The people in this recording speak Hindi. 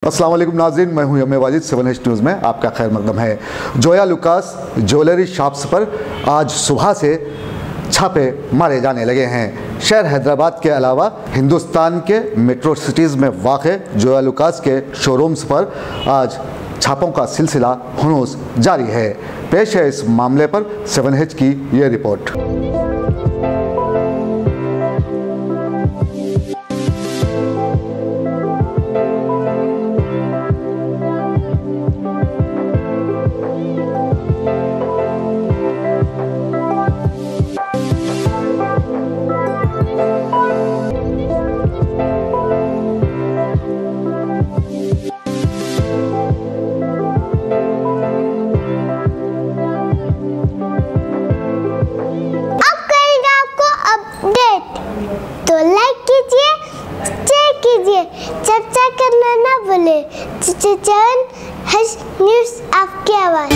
अस्सलाम वालेकुम नाज़रीन, मैं हूं यमे वाजिद। 7H न्यूज़ में आपका खैर मकदम है। जोया लुकास ज्वेलरी शॉप्स पर आज सुबह से छापे मारे जाने लगे हैं। शहर हैदराबाद के अलावा हिंदुस्तान के मेट्रो सिटीज़ में वाक़े जोया लुकास के शोरूम्स पर आज छापों का सिलसिला हुनूस जारी है। पेश है इस मामले पर 7H की ये रिपोर्ट। तो लाइक कीजिए, शेयर कीजिए, चर्चा करना ना भूले। 7H न्यूज़ आपकी आवाज़।